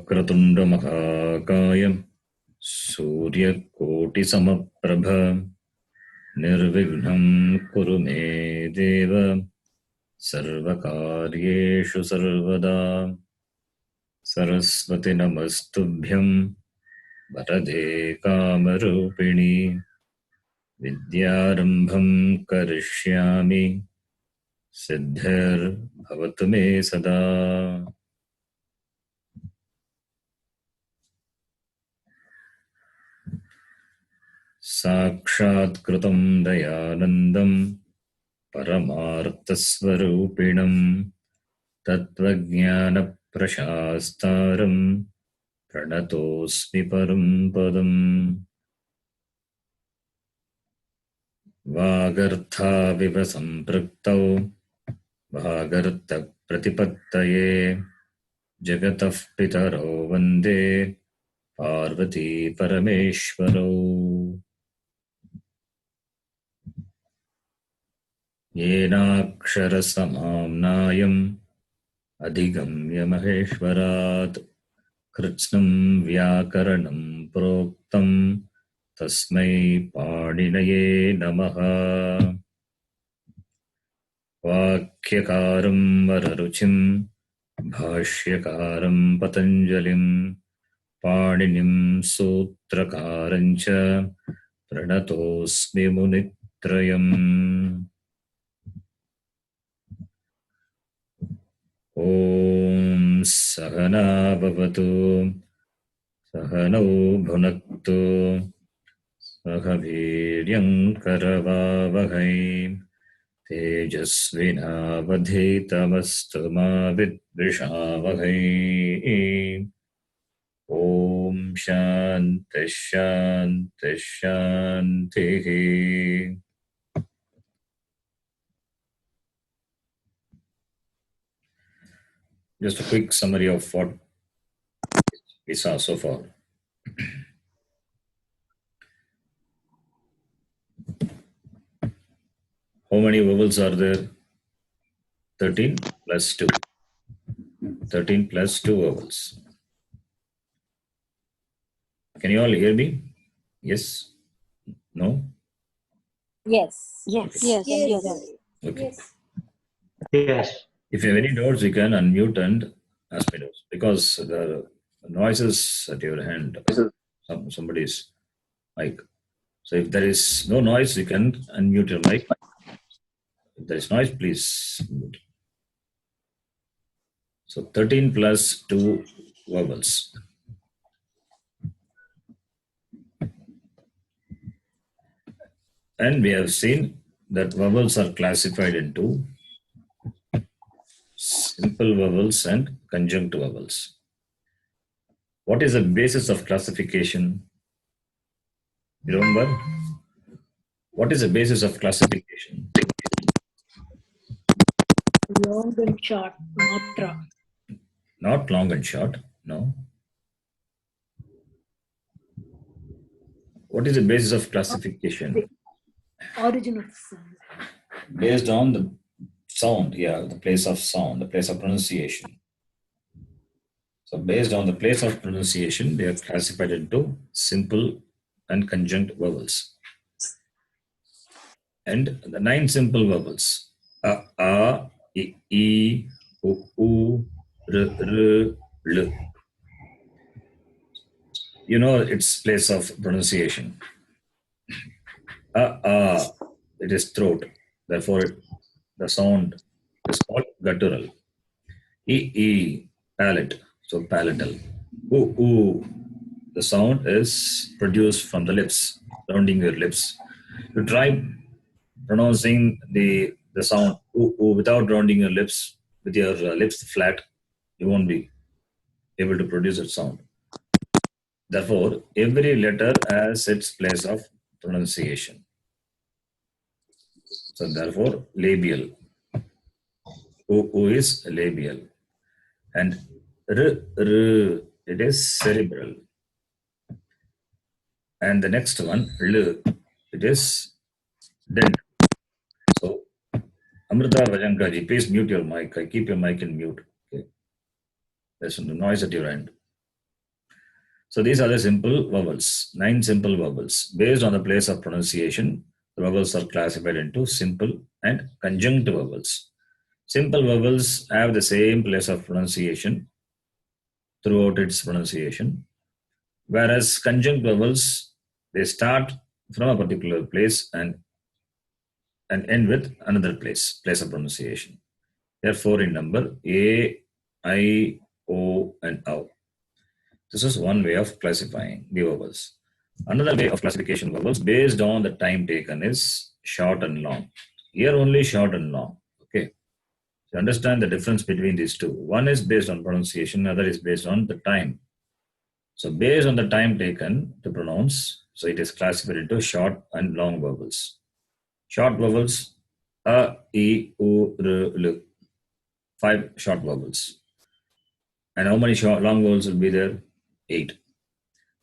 वक्रतुण्ड महाकाय सूर्यकोटिसमप्रभ निर्विघ्नं कुरु मे देव सर्वकार्येषु सर्वदा। सरस्वती नमस्तुभ्यं वरदे कामरूपिणि विद्यारम्भं करिष्यामि सिद्धिर्भवतु मे सदा। साक्षात्कृतं दयानन्दं परमार्थस्वरूपिणं तत्त्वज्ञानप्रशास्तारं प्रणतोऽस्मि परं पदम्। वागर्थाविव सम्पृक्तौ वागर्थप्रतिपत्तये जगतः पितरौ वन्दे पार्वती परमेश्वरौ। येनाक्षरसमाम्नायम् अधिगम्य महेश्वरात् कृत्स्नं व्याकरणं प्रोक्तं तस्मै पाणिनये नमः। वाक्यकारं वररुचिं भाष्यकारं पतञ्जलिं पाणिनिं सूत्रकारं च प्रणतोऽस्मि मुनित्रयम्। ॐ सहना भवतु सहनौ भुनक्तु सह वीर्यं करवावहै तेजस्विनावधीतमस्तु मा विद्विषावहै। ॐ शान्तिः शान्तिः शान्तिः। Just a quick summary of what we saw so far. How many vowels are there? 13 plus 2. 13 plus 2 vowels. Can you all hear me? Yes? No? Yes. Yes. Yes. Yes. Yes. Okay. Yes. If you have any doubts, you can unmute and ask me doubts because the noises at your hand, somebody's mic. So if there is no noise, you can unmute your mic. If there is noise, please mute. So 13 plus 2 vowels. And we have seen that vowels are classified into simple vowels and conjunct vowels. What is the basis of classification? You remember? What is the basis of classification? Long and short, matra. Not long and short, no. What is the basis of classification? Origin of sound. Based on the sound, yeah, the place of sound, the place of pronunciation. So based on the place of pronunciation, they are classified into simple and conjunct vowels. And the 9 simple vowels, a, I, u, r, l. You know its place of pronunciation. It is throat. Therefore, the sound is called guttural. Palate. So palatal. The sound is produced from the lips, rounding your lips. You try pronouncing the sound without rounding your lips, with your lips flat, you won't be able to produce that sound. Therefore, every letter has its place of pronunciation. So therefore, labial. is labial. And it is cerebral. And the next one, it is dent. So, Amrita Vajankaji, please mute your mic. Keep your mic in mute. Okay. There's no noise at your end. So these are the simple vowels, 9 simple vowels. Based on the place of pronunciation, the vowels are classified into simple and conjunct vowels. Simple vowels have the same place of pronunciation throughout its pronunciation, whereas conjunct vowels, they start from a particular place and end with another place of pronunciation. There are 4 in number: A, I, O, and O. This is one way of classifying the vowels. Another way of classification vowels based on the time taken is short and long. Here only short and long. Okay. So understand the difference between these two. One is based on pronunciation, other is based on the time. So based on the time taken to pronounce, so it is classified into short and long vowels. Short vowels, A, I, U, R, L. 5 short vowels. And how many long vowels will be there? 8.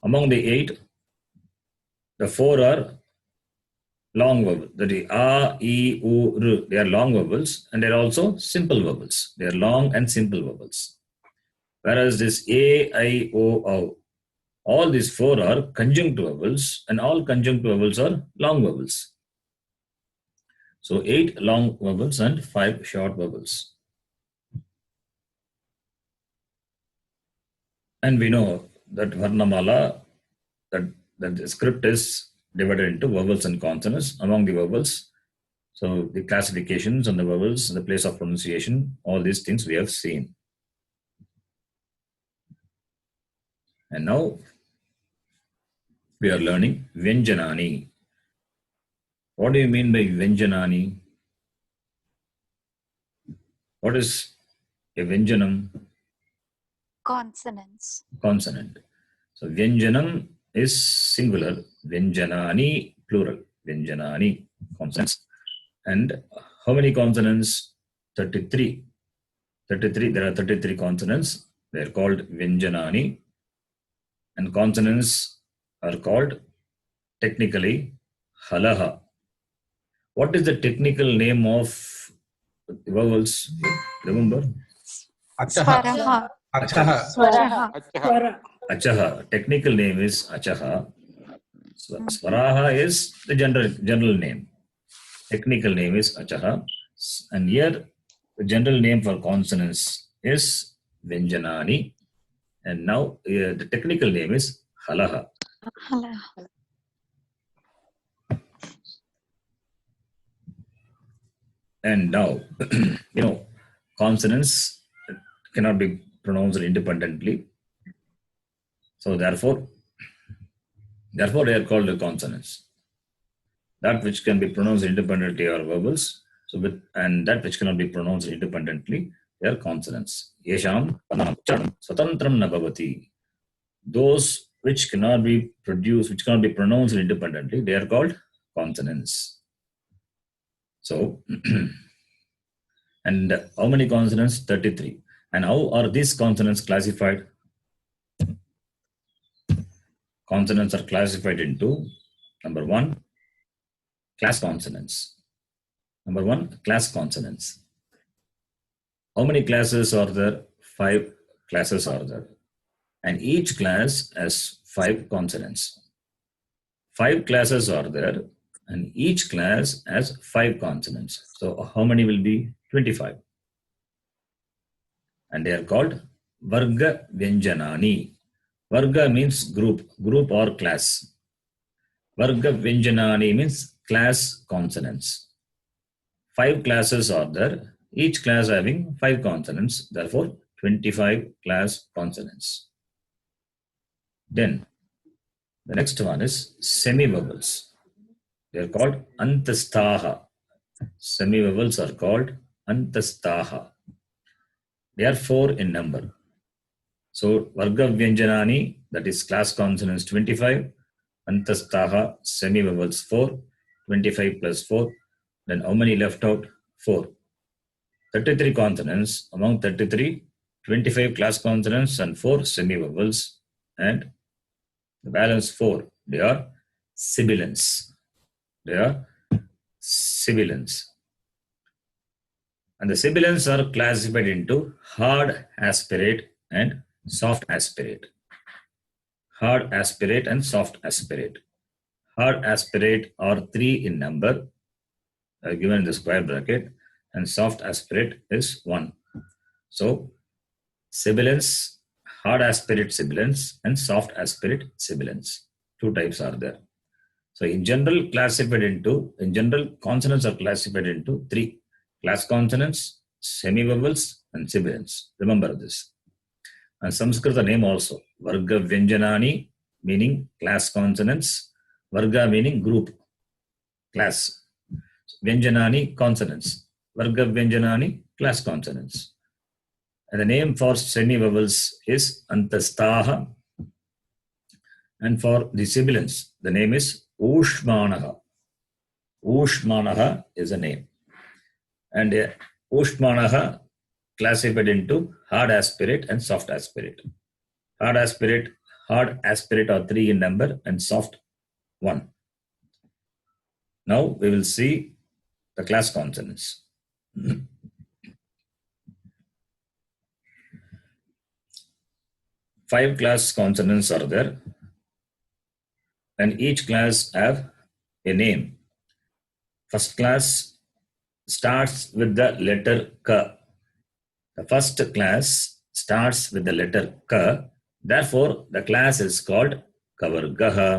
Among the 8, the 4 are long vowels. That is A, I, U, R. They are long vowels and they are also simple vowels. They are long and simple vowels. Whereas this A, I, O, O, all these 4 are conjunct vowels and all conjunct vowels are long vowels. So 8 long vowels and 5 short vowels. And we know that Varnamala, that the script is divided into vowels and consonants. Among the vowels, so the classifications on the vowels, the place of pronunciation, all these things we have seen. And now we are learning Vyanjanani. What do you mean by Vyanjanani? What is a Vyanjanam? Consonants. Consonant. So Vyanjanam is singular, Vyanjanani plural, Vyanjanani consonants. And how many consonants? 33. 33. There are 33 consonants. They are called Vyanjanani. And consonants are called technically Halaha. What is the technical name of vowels? Remember? Swaraha. Swaraha. Swara. Achaha. Technical name is Achaha. Swaraha is the general name. Technical name is Achaha. And here the general name for consonants is Vyanjanani. And now the technical name is Halaha. Hala. And now, consonants cannot be pronounced independently. So therefore they are called consonants. That which can be pronounced independently are vowels. And that which cannot be pronounced independently, they are consonants. Yesham Swatantram na bhavati. Those which cannot be produced, which cannot be pronounced independently, they are called consonants. So, and how many consonants? 33. And how are these consonants classified? Consonants are classified into, number 1, class consonants. Number 1, class consonants. How many classes are there? 5 classes are there. And each class has 5 consonants. 5 classes are there, and each class has 5 consonants. So how many will be? 25. And they are called Varga Vyanjanani. Varga means group or class. Varga Vyanjanani means class consonants. 5 classes are there, each class having 5 consonants, therefore 25 class consonants. Then the next one is semi-vowels. They are called Antastaha. Semi-vowels are called Antastaha. They are 4 in number. So Varga Vyanjanani, that is class consonants 25, Antastaha, semi-vowels 4, 25 plus 4. Then how many left out? 4. 33 consonants. Among 33, 25 class consonants and 4 semi-vowels. And the balance 4, they are sibilants. They are sibilants. And the sibilants are classified into hard aspirate and soft aspirate. hard aspirate, and soft aspirate. Hard aspirate are 3 in number, given in the square bracket, and soft aspirate is 1. So, sibilants, hard aspirate sibilants, and soft aspirate sibilants. 2 types are there. So, in general, consonants are classified into 3: class consonants, semivowels, and sibilants. Remember this. And Saṃskṛta name also, Varga Vyanjanani, meaning class consonants, Varga meaning group, class. Vyanjanani, consonants. Varga Vyanjanani, class consonants. And the name for semivowels is Antastaha. And for the sibilants, the name is Ushmanaha. Ushmanaha is a name. And Ushmanaha classified into hard aspirate and soft aspirate. Hard aspirate are 3 in number and soft 1. Now we will see the class consonants. 5 class consonants are there, and each class have a name. First class starts with the letter K. The first class starts with the letter K. Therefore, the class is called Kavargaha.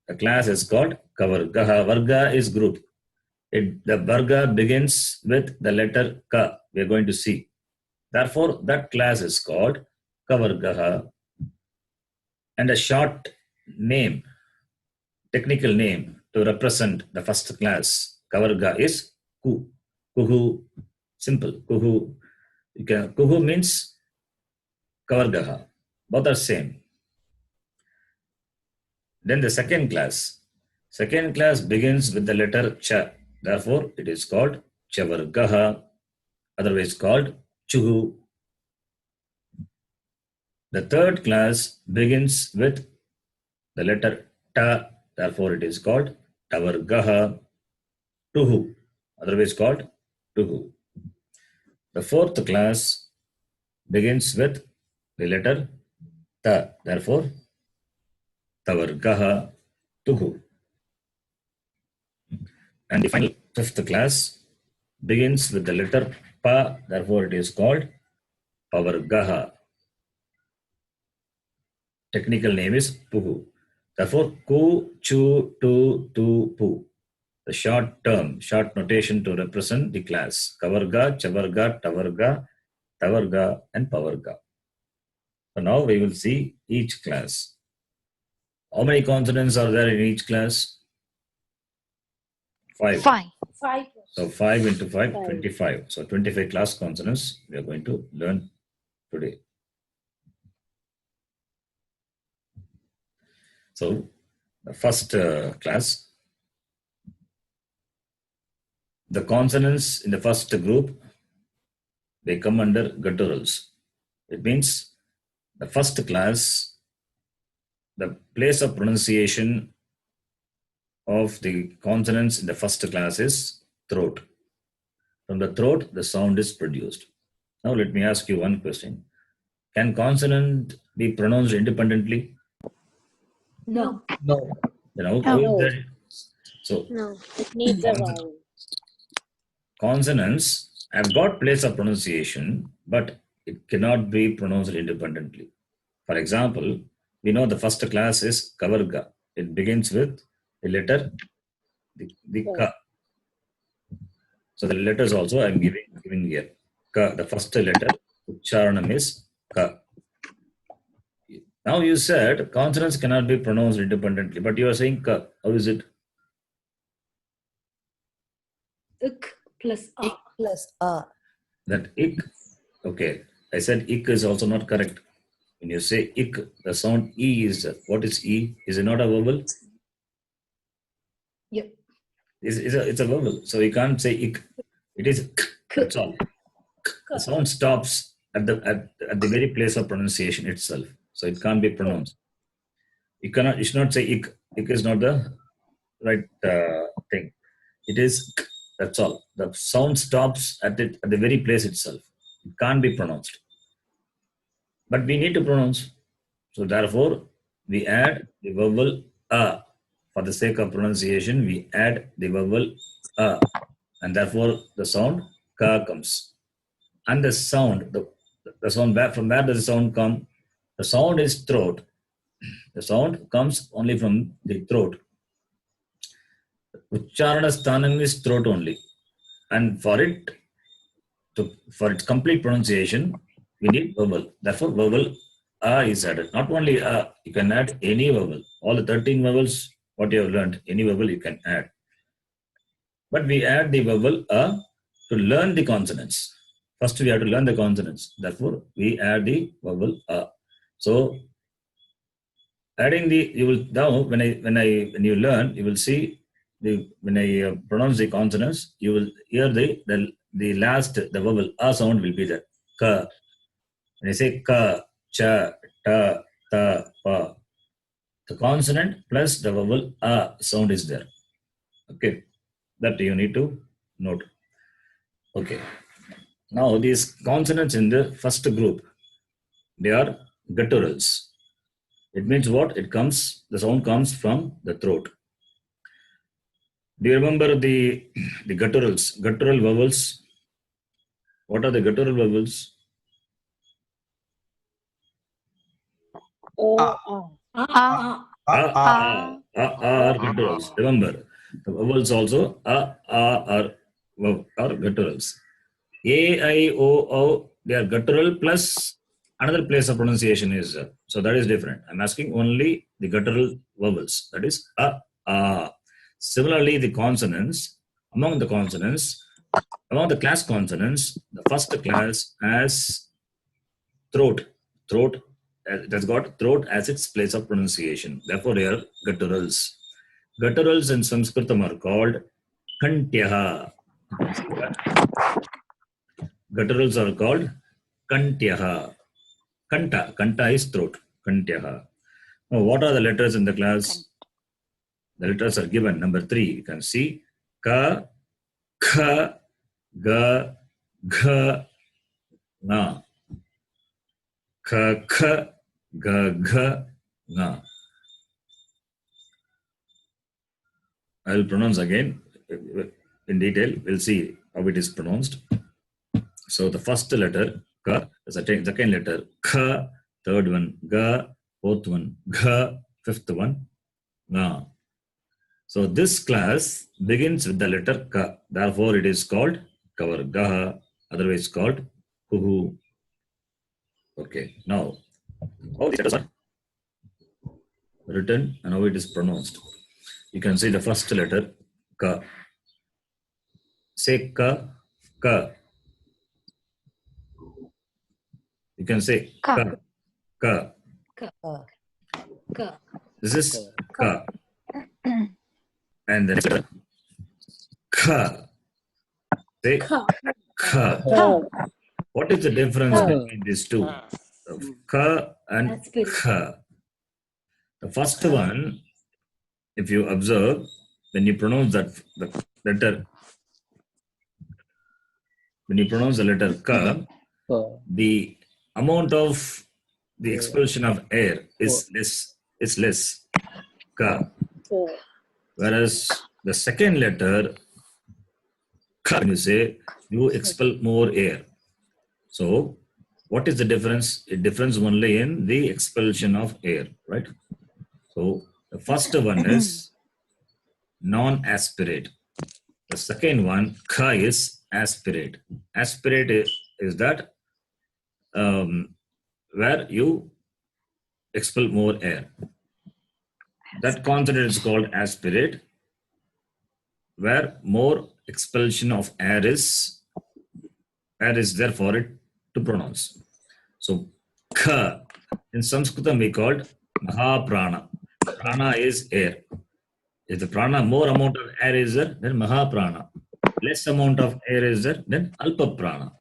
The class is called Kavargaha. Varga is group. The Varga begins with the letter K. We are going to see. Therefore, that class is called Kavargaha. And a short name, technical name to represent the first class, Kavarga, is Ku. Kuhu. Simple. Kuhu. Kuhu means Kavargaha. Both are same. Then the second class. Second class begins with the letter Cha. Therefore, it is called Chavargaha, otherwise called Chuhu. The third class begins with the letter Ta. Therefore, it is called Tavargaha, Tuhu, otherwise called Tuhu. The fourth class begins with the letter Ta. Therefore, Tavargaha, Tuhu. And the final fifth class begins with the letter Pa. Therefore, it is called Pavargaha. Technical name is Puhu. Therefore, Ku, Chu, Tu, Tu, Pu. The short term, short notation to represent the class. Kavarga, Chavarga, Tavarga, Tavarga, and Pavarga. So now we will see each class. How many consonants are there in each class? 5. 5. 5. So 5 into 5, Five. 25. So 25 class consonants we are going to learn today. So the first class, the consonants in the first group, they come under gutturals. It means the first class, the place of pronunciation of the consonants in the first class is throat. From the throat, the sound is produced. Now let me ask you one question. Can consonant be pronounced independently? No. No. How No. is that? So No. It needs a vowel. consonants have got place of pronunciation, but it cannot be pronounced independently. For example, we know the first class is Kavarga. It begins with the letter the Ka. So the letters also I am giving here. Ka, the first letter, Ucharanam is Ka. Now you said consonants cannot be pronounced independently, but you are saying Ka. How is it? Ik plus A. Ik plus A. That ik, okay. I said ik is also not correct. When you say ik, the sound E is, what is E? Is it not a vowel? Yep. It's a vowel. So you can't say ik. It is k, that's all. The sound stops at the very place of pronunciation itself. So it can't be pronounced. You should not say ik. Ik is not the right thing. It is k, that's all. The sound stops at the very place itself. It can't be pronounced. But we need to pronounce. So therefore, we add the vowel a. For the sake of pronunciation, we add the vowel a, and therefore the sound ka comes. And the sound, the sound from where does the sound come? The sound is throat. The sound comes only from the throat. Uchcharana sthanam is throat only, and for its complete pronunciation, we need vowel. Therefore, vowel a is added. Not only a, you can add any vowel. All the 13 vowels, what you have learned, any vowel you can add. But we add the vowel a to learn the consonants. First, we have to learn the consonants. Therefore, we add the vowel a. So, adding the, you will now when you learn, you will see when I pronounce the consonants, you will hear the last, the vowel a sound will be there. Ka. When I say ka, cha, ta, ta, pa, the consonant plus the vowel a sound is there. Okay, that you need to note. Okay, now these consonants in the first group, they are gutturals. It means what? The sound comes from the throat. Do you remember the gutturals, guttural vowels? What are the guttural vowels? Are gutturals. Remember, the vowels also are gutturals. A, I, O, they are guttural plus another place of pronunciation is so that is different. I'm asking only the guttural vowels. That is Similarly, the consonants, among the class consonants, the first class has throat. It has got throat as its place of pronunciation. Therefore, they are gutturals. Gutturals in Saṃskṛtam are called kantyaha. Gutturals are called kantyaha. Kanta is throat. Kantyaha. Now, what are the letters in the class? The letters are given. Number 3, you can see ka, kha, ga, gha, na. Ka, kha, ga, gha, na. I will pronounce again in detail. We'll see how it is pronounced. So the first letter ka, the second letter kha, third one ga, fourth one gha, fifth one na. So this class begins with the letter ka. Therefore, it is called kavargaha, otherwise called kuhu. Okay. Now, how these letters are written and how it is pronounced. You can see the first letter ka. Say ka, ka. You can say Ka. ka. Ka. This is ka. And then kha. Say Ka. kha. What is the difference between these two? Ka and kha. The first one, if you observe, when you pronounce the letter, ka, the amount of the expulsion of air is less. Ka. Whereas the second letter, ka, when you say, you expel more air. So, what is the difference? It differs only in the expulsion of air, right? So, the first one is non-aspirate. The second one, ka, is aspirate. Aspirate is that where you expel more air. That consonant is called aspirate, where more expulsion of air is there for it to pronounce. So, kha, in Saṃskṛtam we called mahaprana. Prana is air. If the prana, more amount of air is there, then mahaprana. Less amount of air is there, then alpa prana.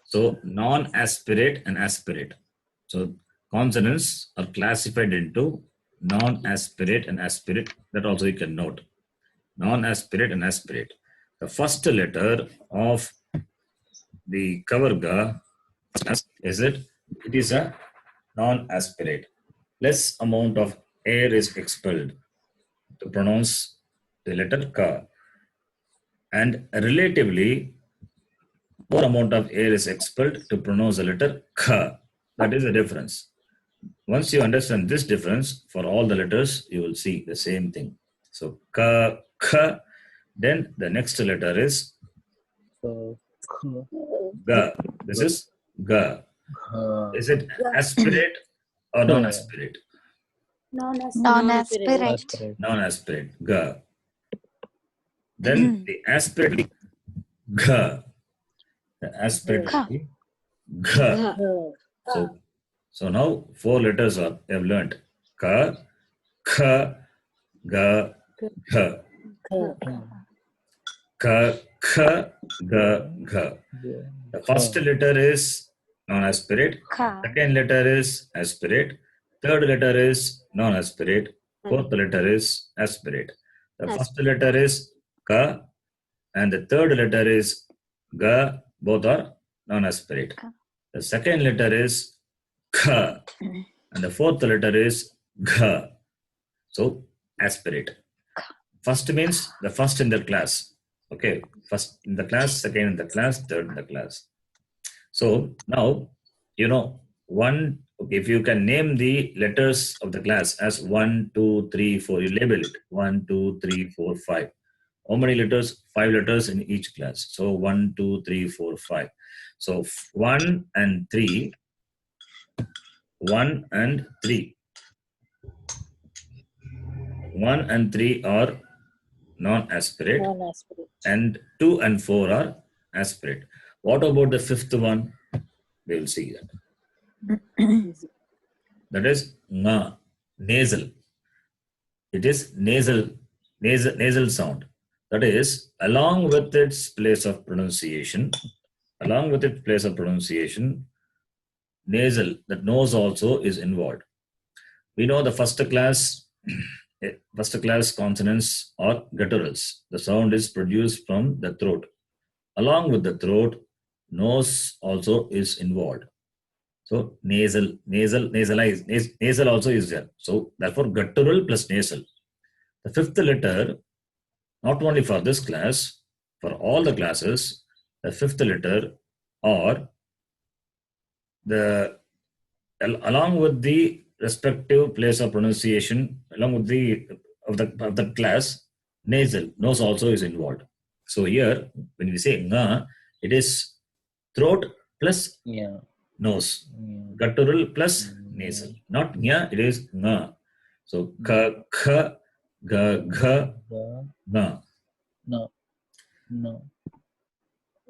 So, non-aspirate and aspirate. So, consonants are classified into non-aspirate and aspirate. That also you can note. Non-aspirate and aspirate. The first letter of the kavarga is it? It is a non-aspirate. Less amount of air is expelled to pronounce the letter ka, and relatively more amount of air is expelled to pronounce the letter ka. That is the difference. Once you understand this difference for all the letters, you will see the same thing. So ka, ka, then the next letter is ga. This is ga. Is it aspirate or non-aspirate? Non-aspirate. Non-aspirate, ga. Then the aspirate, ga. The aspirate Ka. will be ga. So now 4 letters are you have learned. Ka, kha, ga, gha. Ka, kha, ga, gha. The first letter is non-aspirate. Ka. Second letter is aspirate. Third letter is non-aspirate. Fourth letter is aspirate. The first letter is ka, and the third letter is ga. Both are non-aspirate. The second letter is kha, and the fourth letter is gha. So aspirate. First means the first in the class. Okay, first in the class, second in the class, third in the class. So now you know one. Okay, if you can name the letters of the class as 1, 2, 3, 4, you label it 1, 2, 3, 4, 5. How many letters? 5 letters in each class. So 1, 2, 3, 4, 5. So 1 and 3, 1 and 3. 1 and 3 are non-aspirate, and 2 and 4 are aspirate. What about the fifth one? We will see that. That is nga, nasal. It is nasal sound. That is, along with its place of pronunciation, nasal, that nose also is involved. We know the first class consonants or gutturals. The sound is produced from the throat. Along with the throat, nose also is involved. So nasal also is there. So therefore guttural plus nasal. The fifth letter, not only for this class, for all the classes, the fifth letter or the along with the respective place of pronunciation, along with the of the class, nasal, nose also is involved. So here, when we say nga, it is throat plus nose, guttural plus nasal. Not nya, it is nga. So ka, kha, ga, gha, nga.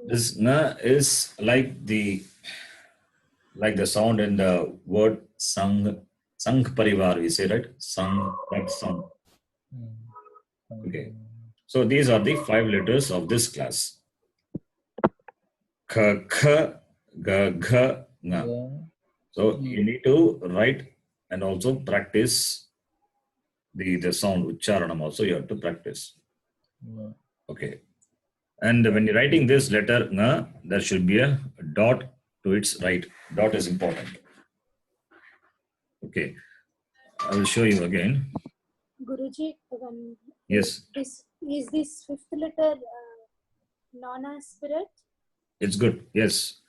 This nga is like the sound in the word sang parivar, we say, right? Sang, that sound. Okay. So these are the 5 letters of this class. Kha, kha, ga, gha, nga. So you need to write and also practice the sound ucharanam also you have to practice. Okay. And when you're writing this letter nga, there should be a dot to its right. Dot is important. Okay. I will show you again. Guruji, Yes. is this fifth letter non-aspirate? It's good. Yes.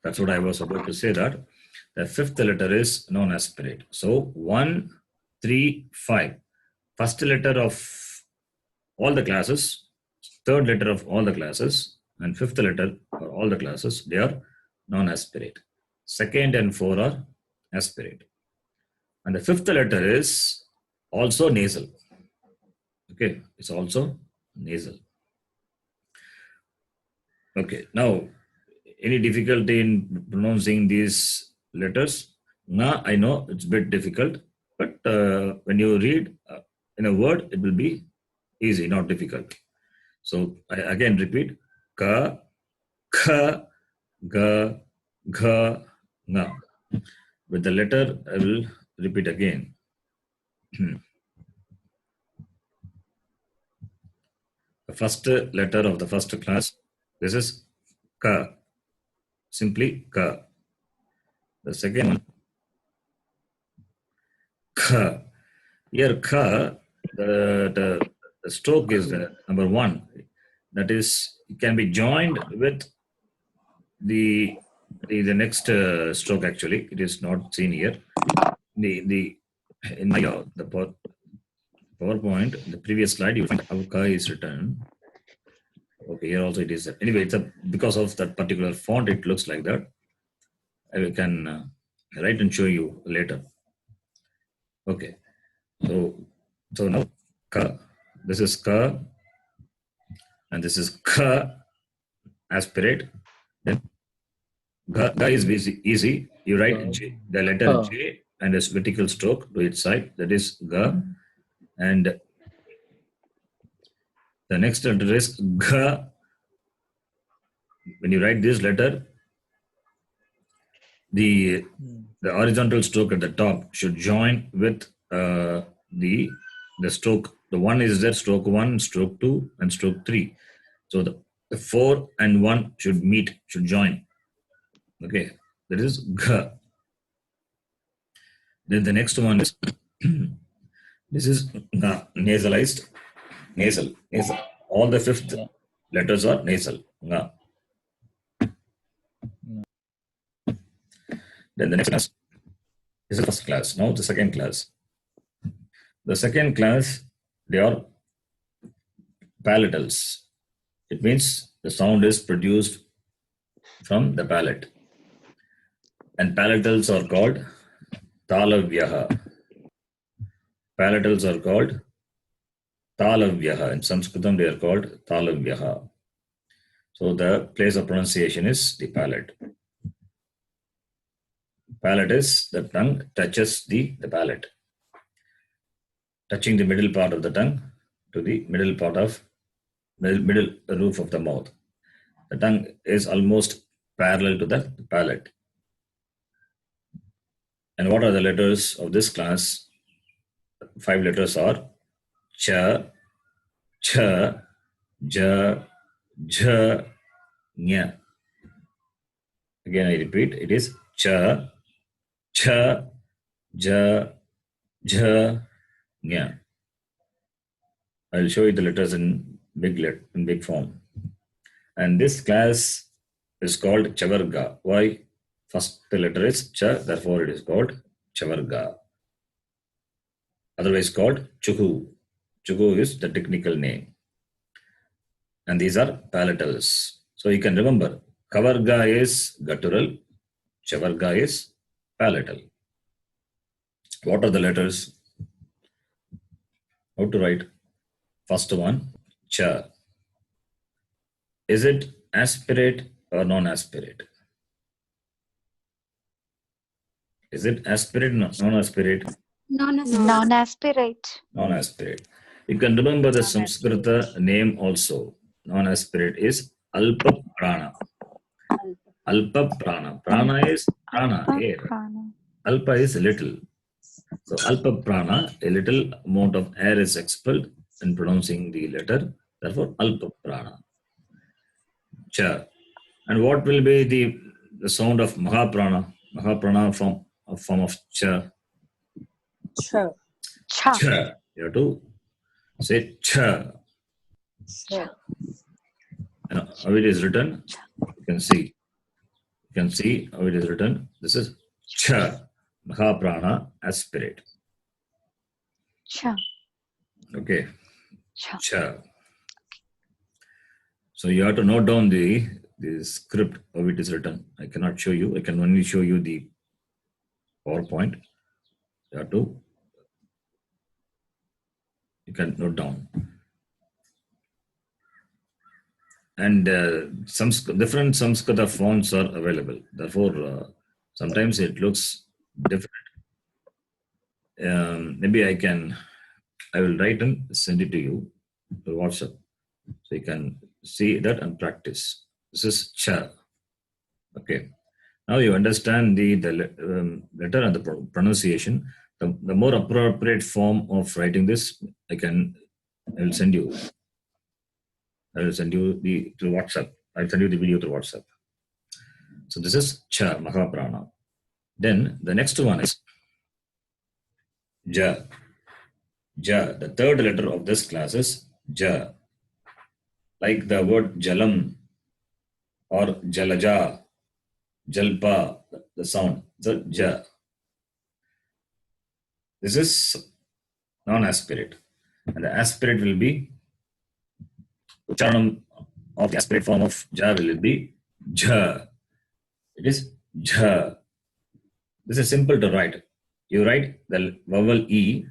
That's what I was about to say, that the fifth letter is non-aspirate. So 1, 3, 5. First letter of all the classes, third letter of all the classes, and fifth letter for all the classes, they are non-aspirate. Second and 4 are aspirate. And the fifth letter is also nasal. Okay, it's also nasal. Okay, now any difficulty in pronouncing these letters? Na, I know it's a bit difficult, but when you read in a word, it will be easy, not difficult. So I again repeat: ka, kha, ga, gha, nga. With the letter, I will repeat again. The first letter of the first class, this is ka, simply ka. The second one, kha. Here kha, the stroke is number 1. That is, it can be joined with the next stroke. Actually, it is not seen here. The in my the PowerPoint, the previous slide, you find how kha is written. Okay, here also it is. Anyway, it's because of that particular font, it looks like that. I can write and show you later. Okay, so now ka. This is ka, and this is ka. Aspirate. Then ga is easy. You write J, the letter J and a vertical stroke to its side. That is ga, and the next letter is ga. When you write this letter, the horizontal stroke at the top should join with the stroke. The one is there, stroke 1, stroke 2, and stroke 3. So the 4 and 1 should meet, should join. Okay, that is g. Then the next one is this is nasalized, nasal. All the 5th letters are nasal. Nga. Then the next class is the first class. Now the second class. The second class, they are palatals. It means the sound is produced from the palate. And palatals are called talavyaha. Palatals are called talavyaha. In Saṃskṛtam, they are called talavyaha. So the place of pronunciation is the palate. Palate is the tongue touches the palate, touching the middle part of the tongue to the middle part of middle roof of the mouth. The tongue is almost parallel to the palate. And what are the letters of this class? 5 letters are cha, cha, ja, jha, nya. Again, I repeat, it is cha, cha, ja, jha, nya. I'll show you the letters in big form. And this class is called chavarga. Why? First the letter is cha, therefore it is called chavarga. Otherwise called chuhu. Chuhu is the technical name. And these are palatals. So you can remember, kavarga is guttural, chavarga is palatal. What are the letters? How to write? First one, cha. Is it aspirate or non-aspirate? Is it aspirate or non-aspirate? Non-aspirate. Non-aspirate. You can remember the Saṃskṛta name also. Non-aspirate is alpa prana. Alpa prana. Prana is prana, air. Prana. Alpa is little. So alpa prana, a little amount of air is expelled in pronouncing the letter. Therefore, alpa prana. Cha. And what will be the sound of Mahaprana? Mahaprana form of cha. Cha. Cha. Cha. You have to say cha. Cha. And how it is written, you can see. You can see how it is written. This is cha. Mahaprana, aspirate. Cha. Okay. Cha. Cha. So you have to note down the script, how it is written. I cannot show you. I can only show you the PowerPoint. You can note down. And some different Saṃskṛta fonts are available. Therefore, sometimes it looks different. Maybe I will write and send it to you to WhatsApp. So you can see that and practice. This is cha. Okay. Now you understand the letter and the pronunciation. The more appropriate form of writing this, I will send you. I will send you through WhatsApp. I'll send you the video through WhatsApp. So this is cha, Mahaprana. Then the next one is Ja. Ja. The third letter of this class is Ja. Like the word Jalam or Jalaja, Jalpa, the sound, the Ja. This is non-aspirate. And the aspirate will be, Ucharanam of the aspirate form of Ja will be Ja. It is Ja. This is simple to write. You write the vowel E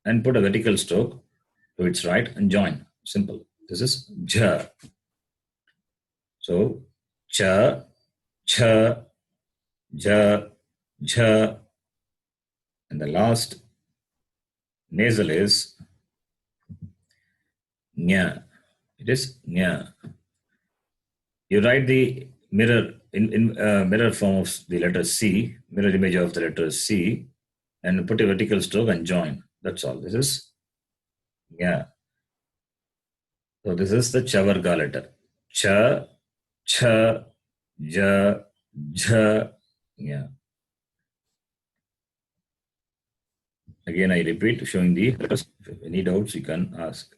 and put a vertical stroke to its right and join. Simple. This is Ja. So, Cha, Cha, Ja, Ja. And the last nasal is Nya. It is Nya. You write the mirror in mirror form of the letter C, mirror image of the letter C, and put a vertical stroke and join. That's all. This is Nya. So this is the Chavarga letter. Cha, Cha, Ja, Ja, Nya. Again, I repeat, showing the letters. If any doubts, you can ask.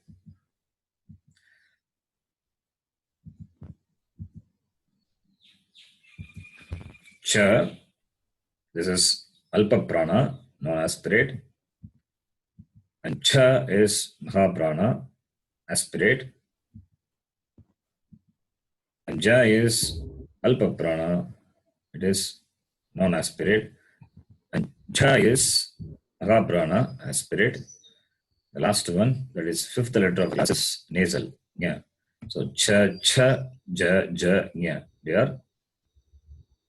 Cha, this is Alpa Prana, non-aspirate. And Cha is Mahaprana, aspirate. And Ja is Alpa Prana, it is non-aspirate. And Ja is Mahaprana, aspirate. The last one, that is fifth letter of class, is nasal. Yeah. So Cha, Cha, Ja, Ja, Nya. They are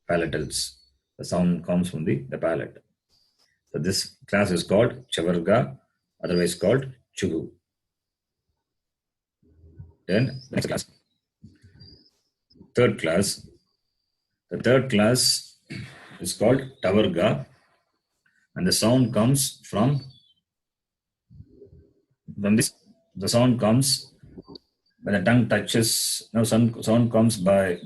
palatals. The sound comes from the palate. So this class is called Chavarga, otherwise called Chugu. Then next class. Third class. The third class is called Tavarga, and the sound comes from this. The sound comes when the tongue touches. No, sound comes by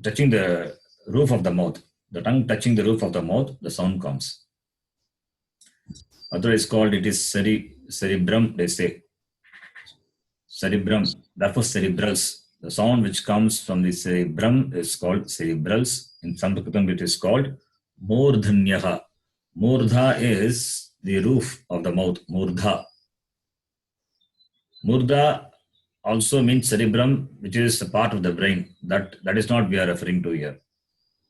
touching the roof of the mouth. The tongue touching the roof of the mouth, the sound comes. Otherwise called, it is cerebrum, they say. Cerebrum, therefore cerebrals. The sound which comes from the cerebrum is called cerebrals. In Saṃskṛtam it is called Murdhanyaha. Murdha is the roof of the mouth, Murdha. Murdha also means cerebrum, which is a part of the brain. That is not we are referring to here.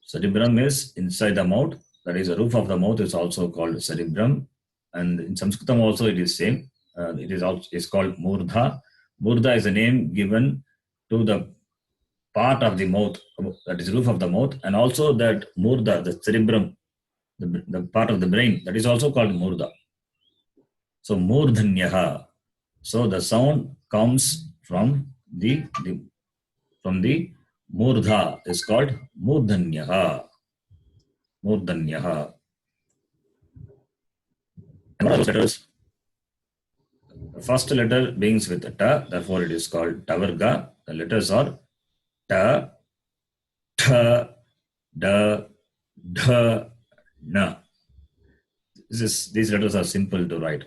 Cerebrum is inside the mouth. That is the roof of the mouth is also called cerebrum. And in Saṃskṛtam also it is same. It is called Murdha. Murdha is a name given to the part of the mouth, that is roof of the mouth, and also that Murdha, the cerebrum, the part of the brain, that is also called Murdha. So Murdhanyaha. So the sound comes from the Murdha is called Murdhanyaha. Murdhanyaha. And what are those letters? The first letter begins with a ta, therefore it is called Tavarga. The letters are ta, tha, da, dha, na. These letters are simple to write.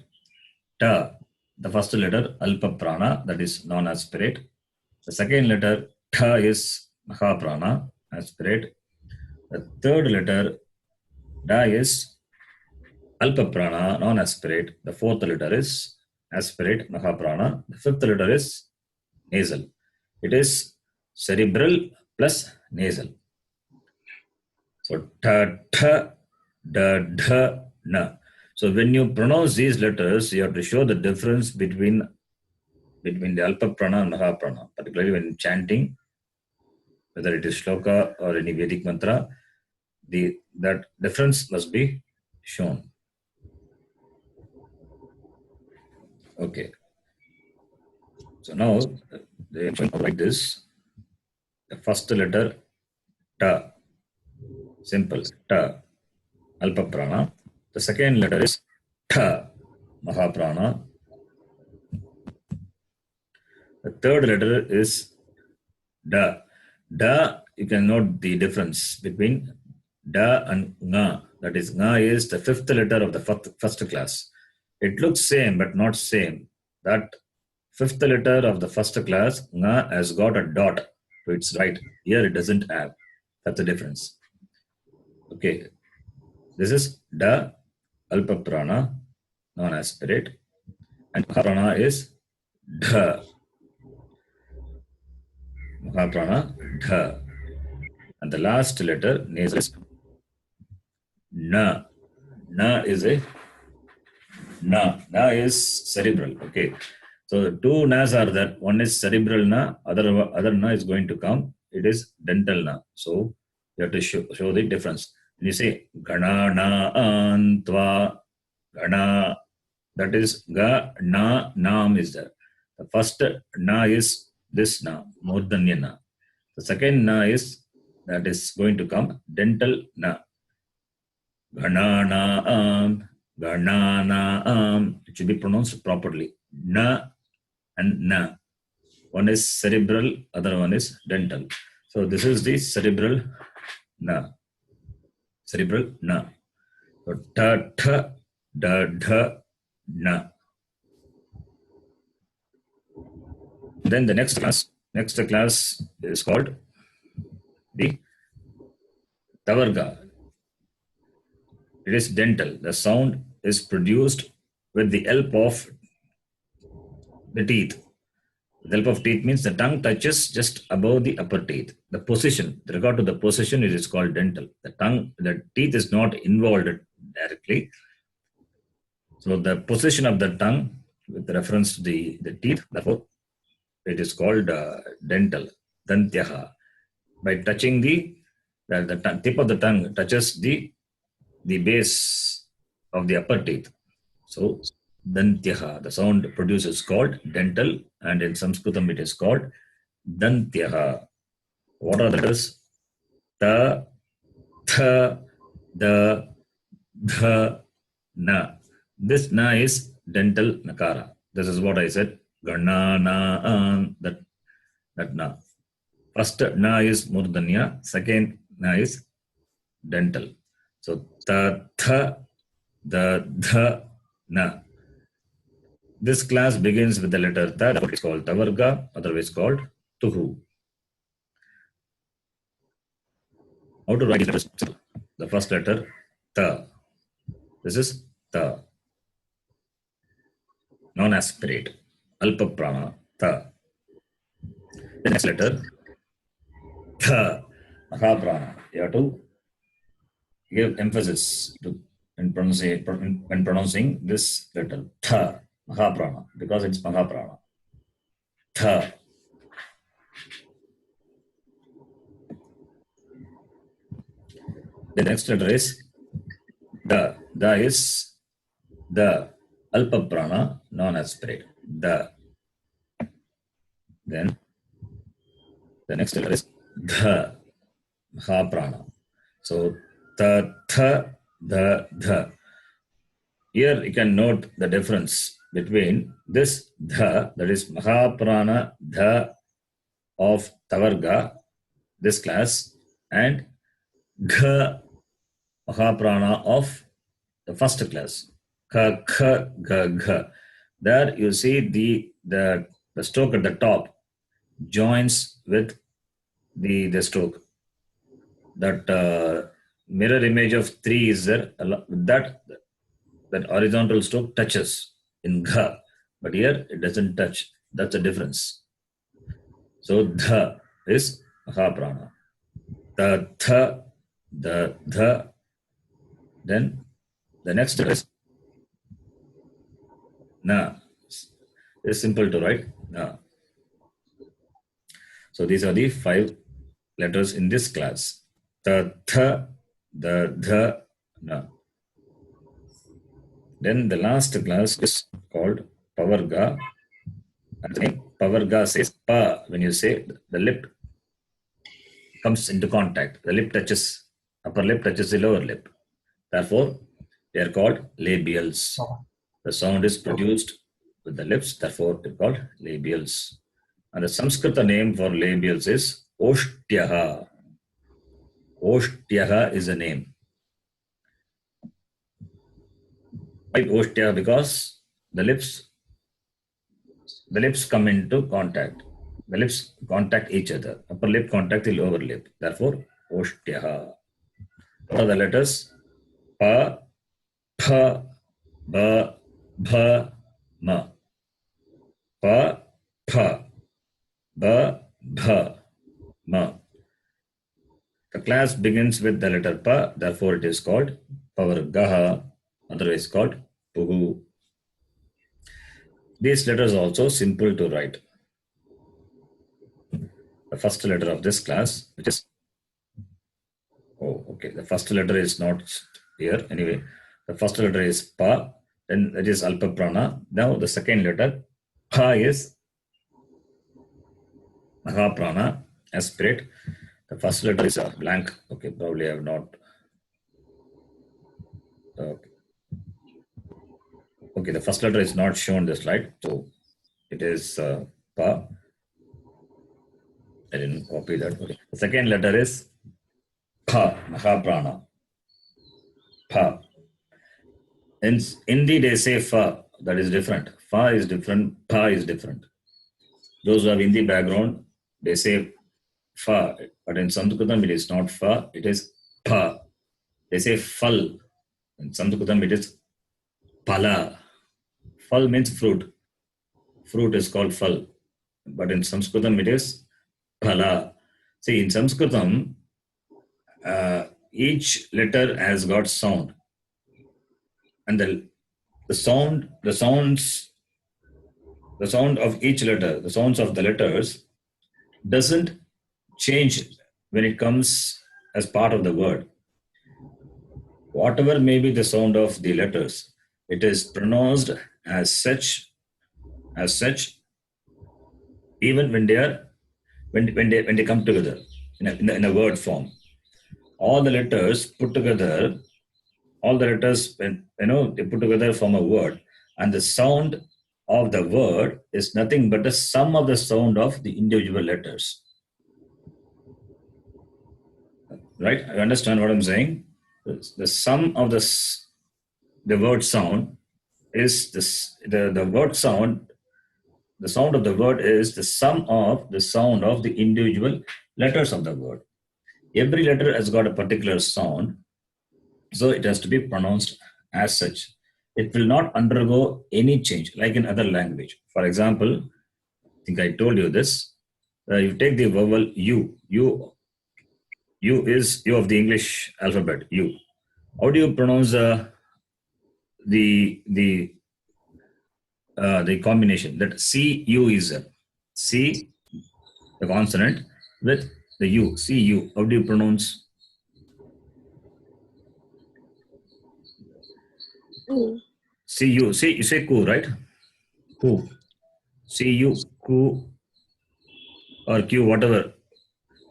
Ta, the first letter, Alpa Prana, that is non-aspirate. The second letter, tha, is Mahaprana, aspirate. The third letter, da, is Alpa Prana, non-aspirate. The fourth letter is aspirate, Mahaprana. The fifth letter is nasal. It is cerebral plus nasal. So ta, tha, da, dha, na. So when you pronounce these letters, you have to show the difference between the Alpa Prana and Mahaprana, particularly when chanting, whether it is shloka or any Vedic mantra, that difference must be shown. Okay. So now they like this. The first letter ta, simple ta, Alpa Prana. The second letter is tha, Mahaprana. The third letter is da. Da, you can note the difference between da and nga. that is nga is the fifth letter of the first class. It looks same but not same. That fifth letter of the first class, nga, has got a dot to its right. Here it doesn't have. That's the difference. Okay. This is da, alpa prana, non-aspirate, and mahaprana is dha. Mahaprana, dha. And the last letter, nasal, is na. Na is a na. Na is cerebral. Okay. So the two nas are there. One is cerebral na, other na is going to come. It is dental na. So you have to show the difference. When you say gana na antva, gana, that is ga na nam is there. The first na is this na, murdanya na. The second na is that is going to come dental na. Gana na gana na it should be pronounced properly. Na and na. One is cerebral, other one is dental. So this is the cerebral na. Cerebral na. So ta, tha, da, dha, na. Then the next class is called the tavarga. It is dental. The sound is produced with the help of the teeth. The help of teeth means the tongue touches just above the upper teeth. The position, with regard to the position, it is called dental. The teeth is not involved directly. So the position of the tongue with reference to the teeth, therefore, it is called dental. Dantyaha. By touching the tip of the tongue touches the base of the upper teeth. So Dantyaha, the sound produced is called dental, and in Saṃskṛtam it is called Dantyaha. What are the letters? Ta, tha, da, dha, na. This na is dental nakara. This is what I said. Gana, na, that na. First na is murdanya, second na is dental. So ta, tha, da, dha, na. This class begins with the letter ta, that is called tavarga, otherwise called tuhu. How to write these letters? The first letter, ta. This is ta. Non-aspirate. Alpa prana, ta. The next letter, tha. Mahaprana. You have to give emphasis when pronouncing this letter, tha. Mahaprana, because it's Mahaprana. Tha. The next letter is da. Da is the alpa prana, non-aspirate. Da. Then the next letter is dha. Mahaprana. So ta, tha, da, dha. Here you can note the difference between this dha, that is Mahaprana dha of tavarga, this class, and gha, Mahaprana of the first class. Kha, kha, gha, gha. There you see the stroke at the top joins with the stroke. That mirror image of 3 is there. That horizontal stroke touches in gha, but here it doesn't touch. That's the difference. So dha is Mahaprana. The tha, the dha. Then the next is na. It's simple to write. Na. So these are the 5 letters in this class. The tha, the dha, na. Then the last class is called Pavarga. And Pavarga says pa. When you say, the lip comes into contact. The lip touches, upper lip touches the lower lip. Therefore, they are called labials. The sound is produced with the lips. Therefore, they are called labials. And the Saṃskṛta name for labials is Oshtyaha. Oshtyaha is a name. Why Oshtya? Because the lips come into contact. The lips contact each other. Upper lip contact the lower lip. Therefore, Oshtya. What are the letters? Pa, Pha, Ba, Bha, Ma. Pa, Pha, Ba, Bha, Ma. The class begins with the letter Pa, therefore it is called Pavargaha, otherwise called Puhu. These letters are also simple to write. The first letter of this class, which is the first letter is not here. Anyway, the first letter is Pa, then it is Alpa Prana. Now the second letter, Pa, is Mahaprana, aspirate. The first letter is a blank. Okay, probably I have not. Okay, the first letter is not shown this slide. So it is Pa. I didn't copy that. Okay. The second letter is Pa, Mahaprana. Pa. In Hindi, they say Fa. That is different. Fa is different. Pa is different. Those who have Hindi background, they say Fa. But in Saṃskṛtam, it is not Fa. It is Pa. They say Fal. In Saṃskṛtam, it is Pala. Fal means fruit. Fruit is called Fal. But in Saṃskṛtam, it is Pala. See, in Saṃskṛtam, each letter has got sound. And the sound of each letter, the sounds of the letters doesn't change when it comes as part of the word. Whatever may be the sound of the letters, it is pronounced as such, even when they come together in a word form. All the letters put together, they put together form a word, and the sound of the word is nothing but the sum of the sound of the individual letters. Right? You understand what I'm saying? The sum of the word sound is the word sound. The sound of the word is the sum of the sound of the individual letters of the word. Every letter has got a particular sound, so it has to be pronounced as such. It will not undergo any change like in other language. For example, I think I told you this. You take the vowel U. U is U of the English alphabet. U. How do you pronounce the combination? That CU is C, the consonant, with the U. CU. How do you pronounce? CU. See, you say ku, right? Ku. CU, ku, or Q, whatever.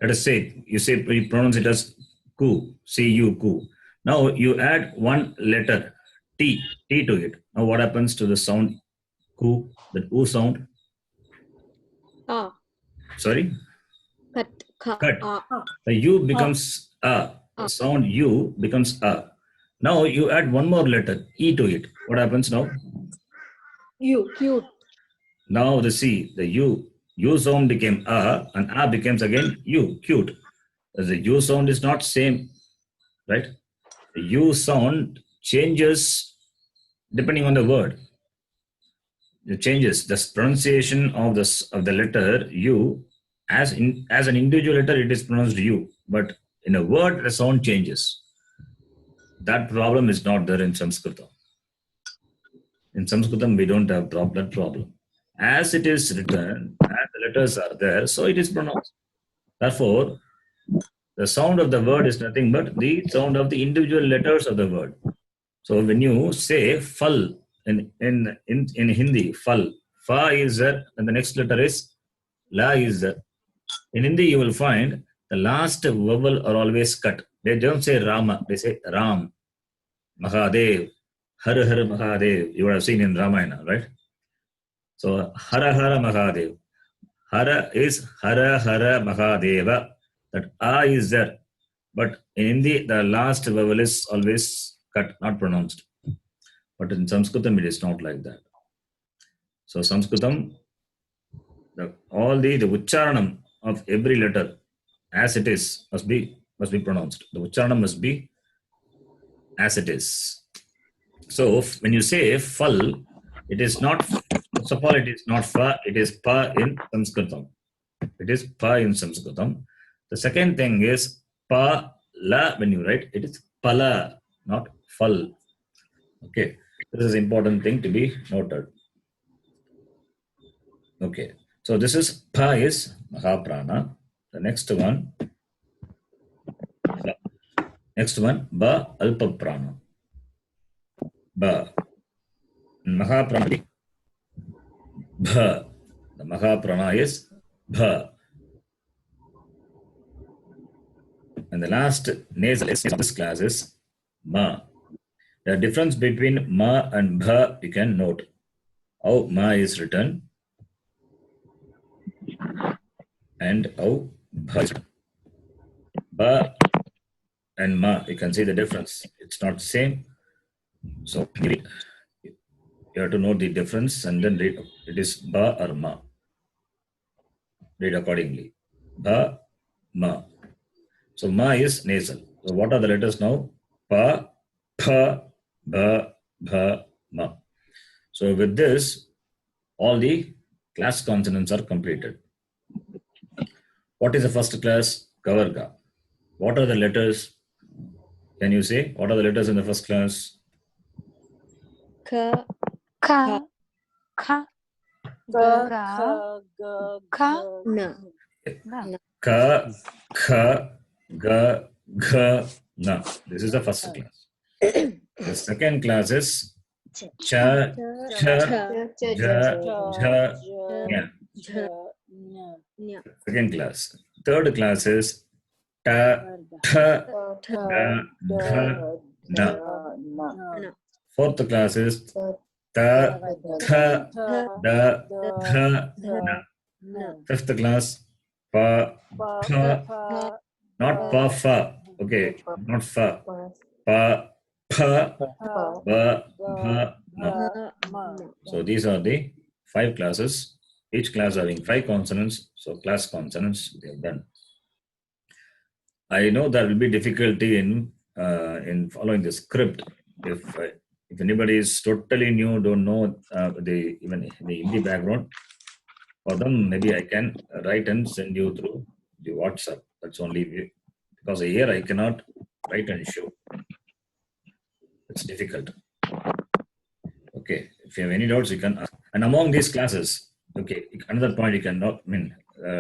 Let us say, you pronounce it as ku, CU, ku. Now you add one letter, T to it. Now what happens to the sound ku, that U sound? Sorry? Cut. The U becomes A. The sound U becomes A. Now you add one more letter, E to it. What happens now? Cute. Now the U sound became A, and A becomes again U, cute. The U sound is not same, right? The U sound changes depending on the word. It changes the pronunciation of the letter U. As an individual letter, it is pronounced U, but in a word, the sound changes. That problem is not there in Saṃskṛtam. In Saṃskṛtam, we don't have that problem. As it is written, as the letters are there, so it is pronounced. Therefore, the sound of the word is nothing but the sound of the individual letters of the word. So when you say fal in Hindi, fal, fa is there, and the next letter is la is there. In Hindi, you will find the last vowel are always cut. They don't say Rama, they say Ram, Mahadev, Har Har Mahadev. You would have seen in Ramayana, right? So Hara Hara Mahadev. Hara is Hara Hara Mahadeva. That A is there. But in Hindi, the last vowel is always cut, not pronounced. But in Saṃskṛtam, it is not like that. So Saṃskṛtam, all the Ucharanam of every letter as it is must be pronounced. The Ucharanam must be as it is. So when you say fal, it is not, first of all, it is not fa, it is pa in Saṃskṛtam. It is pa in Saṃskṛtam. The second thing is pa la, when you write, it is pala, not fal. Okay, this is important thing to be noted. Okay, so this is pa is Mahaprana. The next one ba Alpa Prana. Ba Mahaprana. Bha. The Mahaprana is Bha. And the last nasal is of this class is Ma. The difference between Ma and Bha you can note. How Ma is written and how Bha is written. Ba and Ma, you can see the difference. It's not the same. So you have to know the difference and then read. It is Ba or Ma. Read accordingly. Ba, Ma. So Ma is nasal. So what are the letters now? Pa, Pa, Ba, Bha, Ma. So with this, all the class consonants are completed. What is the first class? Kavarga. What are the letters? Can you say? What are the letters in the first class? Ka, Ka. Ka. Ga, Ga. kha, ga, Ka. ga, na. Na. Ka, Kha, Ga, Gha, Na. This is the first class. The second class is Cha, Cha, Ja, Ja, Nya. Nya. Second class. Third class is Ta, Tha, Da, Dha, Na. Na. Fourth class is Ta, Tha, Da, Dha, Na. Na. Fifth class Pa, Pha, not Pa, Fa. Okay, not Fa. Pa, Pha, Ba, Bha, Ma. So these are the 5 classes. Each class having 5 consonants. So class consonants they have done. I know there will be difficulty in following the script. If anybody is totally new, don't know even the Hindi background, for them maybe I can write and send you through the WhatsApp. That's only way. Because here I cannot write and show. It's difficult. Okay, if you have any doubts, you can ask. And among these classes, okay, another point you can note,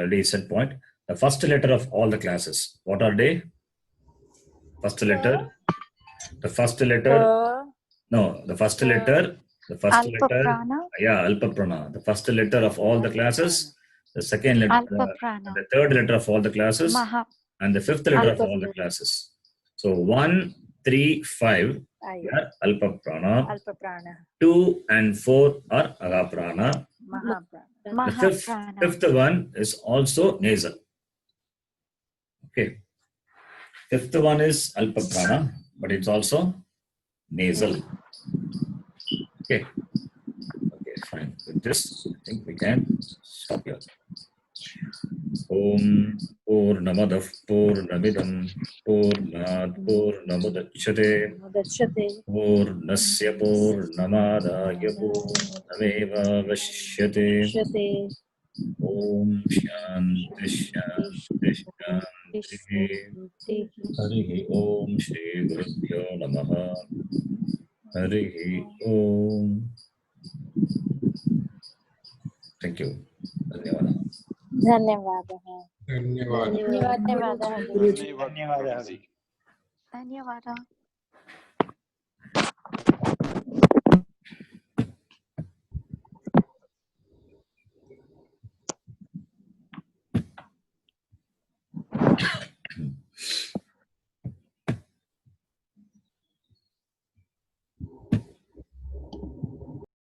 they said point, the first letter of all the classes, what are they? First letter, the first letter, no, the first letter, Alpa Prana. yeah, Alpa Prana, the first letter of all the classes, the second letter, Alpa Prana. the third letter of all the classes, Maha. and the fifth letter of Alpa all the classes. So 1, 3, 5 are Alpa Prana. Alpa Prana. 2 and 4 are Agaprana. Mahaprana. The Mahaprana. fifth one is also nasal. Okay. Fifth one is Alpa Prana, but it's also nasal. Okay. Okay, fine. With this, I think we can stop here. Om Purnamadah Purnamidam Purnat Purnamudachyate Purnasya Purnamadaya Purnameva Vashishyate Om Shanti Shanti Shanti Harihi Om Shri Gurubhyo Namaha Harihi Om. Thank you. Dhanyawada. धन्यवादः धन्यवादः Dhanyavada.